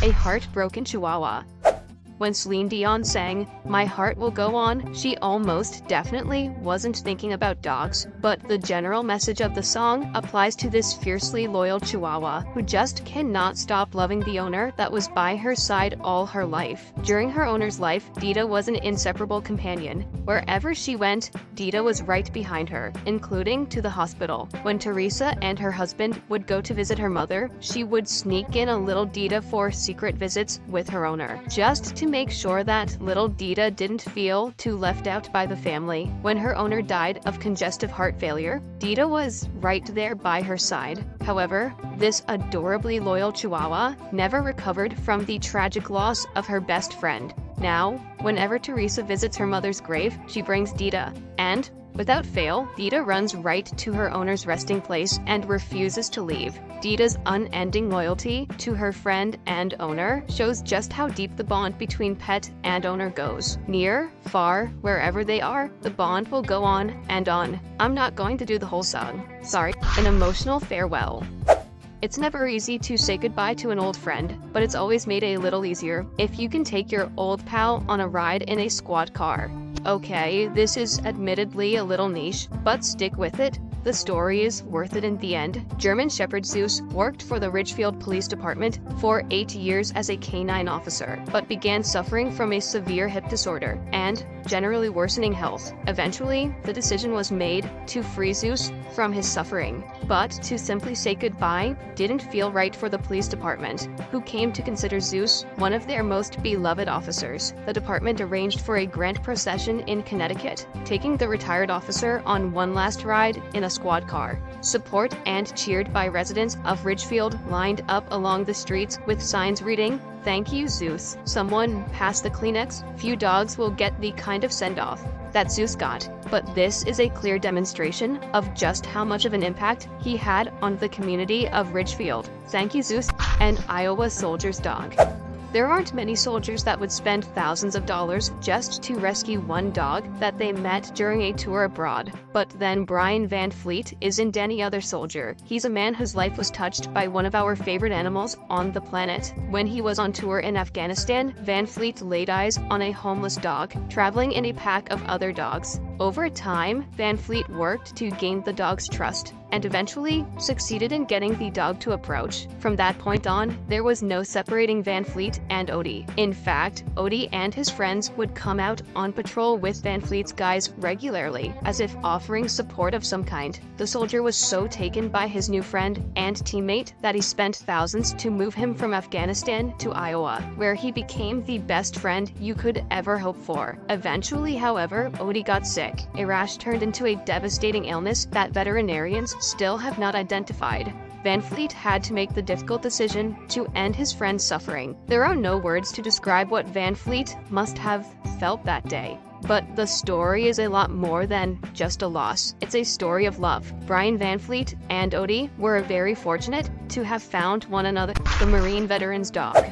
A heartbroken Chihuahua. When Celine Dion sang "My Heart Will Go On," she almost definitely wasn't thinking about dogs, but the general message of the song applies to this fiercely loyal Chihuahua who just cannot stop loving the owner that was by her side all her life. During her owner's life, Dita was an inseparable companion. Wherever she went, Dita was right behind her, including to the hospital. When Teresa and her husband would go to visit her mother, she would sneak in a little Dita for secret visits with her owner, just to make sure that little Dita didn't feel too left out by the family. When her owner died of congestive heart failure, Dita was right there by her side. However, this adorably loyal Chihuahua never recovered from the tragic loss of her best friend. Now, whenever Teresa visits her mother's grave, she brings Dita, and without fail, Dita runs right to her owner's resting place and refuses to leave. Dita's unending loyalty to her friend and owner shows just how deep the bond between pet and owner goes. Near, far, wherever they are, the bond will go on and on. I'm not going to do the whole song. Sorry. An emotional farewell. It's never easy to say goodbye to an old friend, but it's always made a little easier if you can take your old pal on a ride in a squad car. Okay, this is admittedly a little niche, but stick with it. The story is worth it in the end. German Shepherd Zeus worked for the Ridgefield Police Department for 8 years as a canine officer, but began suffering from a severe hip disorder and generally worsening health. Eventually, the decision was made to free Zeus from his suffering, but to simply say goodbye didn't feel right for the police department, who came to consider Zeus one of their most beloved officers. The department arranged for a grand procession in Connecticut, taking the retired officer on one last ride in a squad car. Support and cheered by residents of Ridgefield lined up along the streets with signs reading, "Thank you, Zeus. Someone pass the Kleenex. Few dogs will get the kind of send-off that Zeus got." But this is a clear demonstration of just how much of an impact he had on the community of Ridgefield. Thank you, Zeus, and Iowa soldier's dog. There aren't many soldiers that would spend thousands of dollars just to rescue one dog that they met during a tour abroad. But then Brian Van Fleet isn't any other soldier. He's a man whose life was touched by one of our favorite animals on the planet. When he was on tour in Afghanistan, Van Fleet laid eyes on a homeless dog, traveling in a pack of other dogs. Over time, Van Fleet worked to gain the dog's trust, and eventually succeeded in getting the dog to approach. From that point on, there was no separating Van Fleet and Odie. In fact, Odie and his friends would come out on patrol with Van Fleet's guys regularly, as if offering support of some kind. The soldier was so taken by his new friend and teammate that he spent thousands to move him from Afghanistan to Iowa, where he became the best friend you could ever hope for. Eventually, however, Odie got sick. A rash turned into a devastating illness that veterinarians still have not identified. Van Fleet had to make the difficult decision to end his friend's suffering. There are no words to describe what Van Fleet must have felt that day. But the story is a lot more than just a loss. It's a story of love. Brian Van Fleet and Odie were very fortunate to have found one another. The Marine veteran's dog.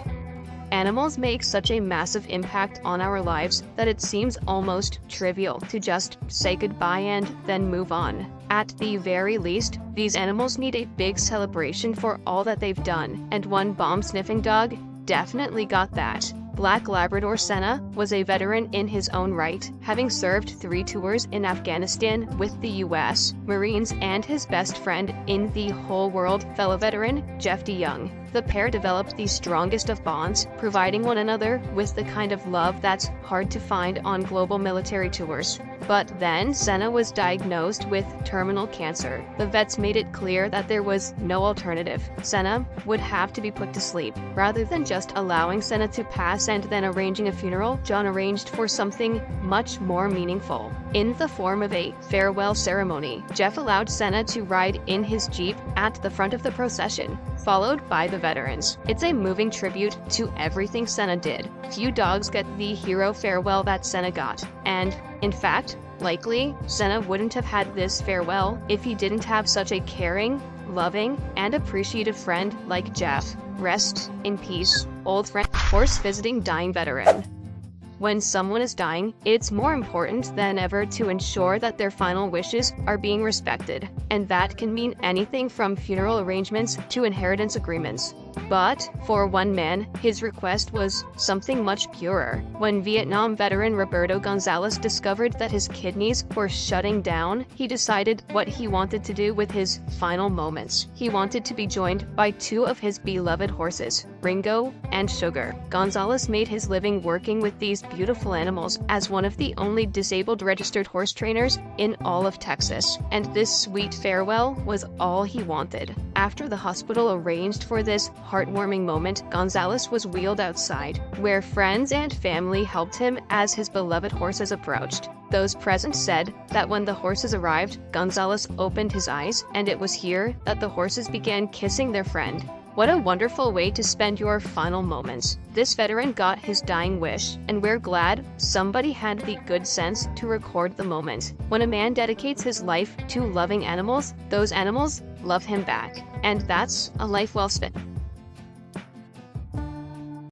Animals make such a massive impact on our lives that it seems almost trivial to just say goodbye and then move on. At the very least, these animals need a big celebration for all that they've done, and one bomb-sniffing dog definitely got that. Black Labrador Senna was a veteran in his own right, having served 3 tours in Afghanistan with the US Marines, and his best friend in the whole world, fellow veteran Jeff DeYoung. The pair developed the strongest of bonds, providing one another with the kind of love that's hard to find on global military tours. But then Senna was diagnosed with terminal cancer. The vets made it clear that there was no alternative. Senna would have to be put to sleep. Rather than just allowing Senna to pass and then arranging a funeral, John arranged for something much more meaningful. In the form of a farewell ceremony, Jeff allowed Senna to ride in his Jeep at the front of the procession, followed by the veterans. It's a moving tribute to everything Senna did. Few dogs get the hero farewell that Senna got, and, in fact, likely, Senna wouldn't have had this farewell if he didn't have such a caring, loving, and appreciative friend like Jeff. Rest in peace, old friend. Horse visiting dying veteran. When someone is dying, it's more important than ever to ensure that their final wishes are being respected, and that can mean anything from funeral arrangements to inheritance agreements. But for one man, his request was something much purer. When Vietnam veteran Roberto Gonzalez discovered that his kidneys were shutting down, he decided what he wanted to do with his final moments. He wanted to be joined by two of his beloved horses, Ringo and Sugar. Gonzalez made his living working with these beautiful animals as one of the only disabled registered horse trainers in all of Texas, and this sweet farewell was all he wanted. After the hospital arranged for this heartwarming moment, Gonzalez was wheeled outside, where friends and family helped him as his beloved horses approached. Those present said that when the horses arrived, Gonzalez opened his eyes, and it was here that the horses began kissing their friend. What a wonderful way to spend your final moments. This veteran got his dying wish, and we're glad somebody had the good sense to record the moment. When a man dedicates his life to loving animals, those animals love him back. And that's a life well spent.